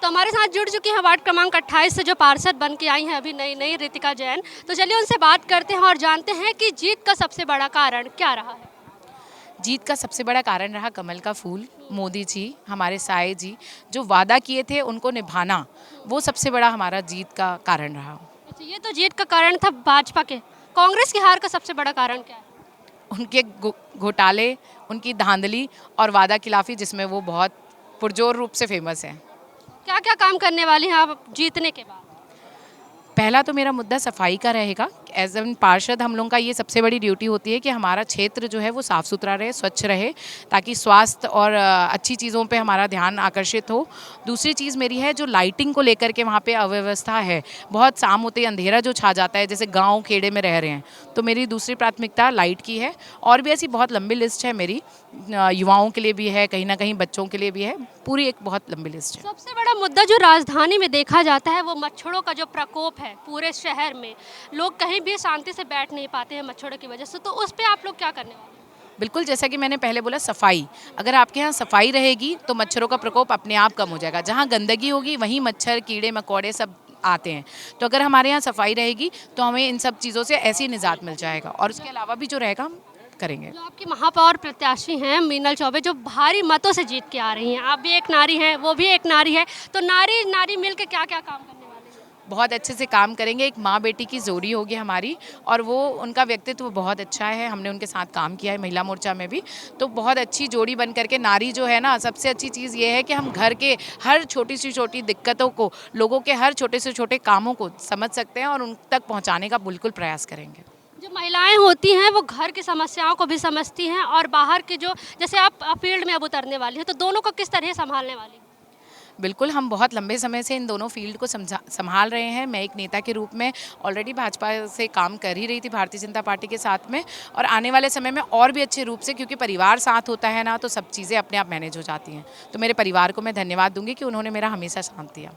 तो हमारे साथ जुड़ चुकी हैं वार्ड क्रमांक 28 से जो पार्षद बन के आई हैं अभी नई नई रितिका जैन। तो चलिए उनसे बात करते हैं और जानते हैं कि जीत का सबसे बड़ा कारण क्या रहा है। जीत का सबसे बड़ा कारण रहा कमल का फूल। मोदी जी, हमारे साए जी जो वादा किए थे उनको निभाना, वो सबसे बड़ा हमारा जीत का कारण रहा। अच्छा, ये तो जीत का कारण था भाजपा के। कांग्रेस की हार का सबसे बड़ा कारण क्या है? उनके घोटाले, उनकी धांधली और वादा खिलाफी, जिसमें वो बहुत पुरजोर रूप से फेमस है। क्या क्या काम करने वाली हैं आप जीतने के बाद? पहला तो मेरा मुद्दा सफाई का रहेगा। एज एन पार्षद हम लोगों का ये सबसे बड़ी ड्यूटी होती है कि हमारा क्षेत्र जो है वो साफ़ सुथरा रहे, स्वच्छ रहे, ताकि स्वास्थ्य और अच्छी चीज़ों पे हमारा ध्यान आकर्षित हो। दूसरी चीज़ मेरी है जो लाइटिंग को लेकर के वहाँ पे अव्यवस्था है, बहुत शाम होते ही अंधेरा जो छा जाता है, जैसे गाँव खेड़े में रह रहे हैं, तो मेरी दूसरी प्राथमिकता लाइट की है। और भी ऐसी बहुत लंबी लिस्ट है मेरी, युवाओं के लिए भी है, कहीं ना कहीं बच्चों के लिए भी है, पूरी एक बहुत लंबी लिस्ट है। सबसे बड़ा मुद्दा जो राजधानी में देखा जाता है वो मच्छरों का जो प्रकोप है पूरे शहर में। लोग कहीं भी शांति से बैठ नहीं पाते हैं मच्छरों की वजह से, तो उस पर आप लोग क्या करने वाले हैं? बिल्कुल, जैसा कि मैंने पहले बोला, सफाई। अगर आपके यहाँ सफाई रहेगी तो मच्छरों का प्रकोप अपने आप कम हो जाएगा। जहाँ गंदगी होगी वहीं मच्छर, कीड़े मकोड़े सब आते हैं। तो अगर हमारे यहाँ सफाई रहेगी तो हमें इन सब चीज़ों से ऐसी निजात मिल जाएगा। और उसके अलावा भी जो रहेगा हम करेंगे। जो आपकी महापौर प्रत्याशी हैं मीनल चौबे, जो भारी मतों से जीत के आ रही हैं, आप भी एक नारी हैं, वो भी एक नारी है, तो नारी नारी मिल के क्या क्या काम करने वाली हैं? बहुत अच्छे से काम करेंगे। एक माँ बेटी की जोड़ी होगी हमारी, और वो उनका व्यक्तित्व बहुत अच्छा है। हमने उनके साथ काम किया है महिला मोर्चा में भी, तो बहुत अच्छी जोड़ी बन करके नारी जो है ना, सबसे अच्छी चीज़ ये है कि हम घर के हर छोटी से छोटी दिक्कतों को, लोगों के हर छोटे से छोटे कामों को समझ सकते हैं और उन तक पहुँचाने का बिल्कुल प्रयास करेंगे। जो महिलाएं होती हैं वो घर की समस्याओं को भी समझती हैं और बाहर की जो, जैसे आप फील्ड में अब उतरने वाली हैं, तो दोनों को किस तरह संभालने वाली हैं? बिल्कुल, हम बहुत लंबे समय से इन दोनों फील्ड को संभाल रहे हैं। मैं एक नेता के रूप में ऑलरेडी भाजपा से काम कर ही रही थी, भारतीय जनता पार्टी के साथ में, और आने वाले समय में और भी अच्छे रूप से, क्योंकि परिवार साथ होता है ना, तो सब चीज़ें अपने आप मैनेज हो जाती हैं। तो मेरे परिवार को मैं धन्यवाद दूंगी कि उन्होंने मेरा हमेशा साथ दिया।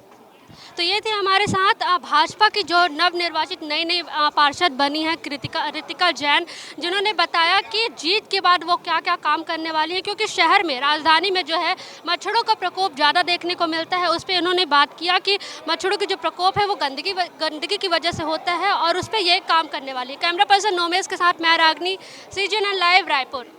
तो ये थे हमारे साथ भाजपा की जो नवनिर्वाचित नई नई पार्षद बनी है रितिका जैन, जिन्होंने बताया कि जीत के बाद वो क्या क्या काम करने वाली है, क्योंकि शहर में, राजधानी में जो है मच्छरों का प्रकोप ज़्यादा देखने को मिलता है। उस पर इन्होंने बात किया कि मच्छरों की जो प्रकोप है वो गंदगी की वजह से होता है और उस पर ये काम करने वाली है। कैमरा पर्सन नोमेश के साथ मैं रागनी, CGN लाइव रायपुर।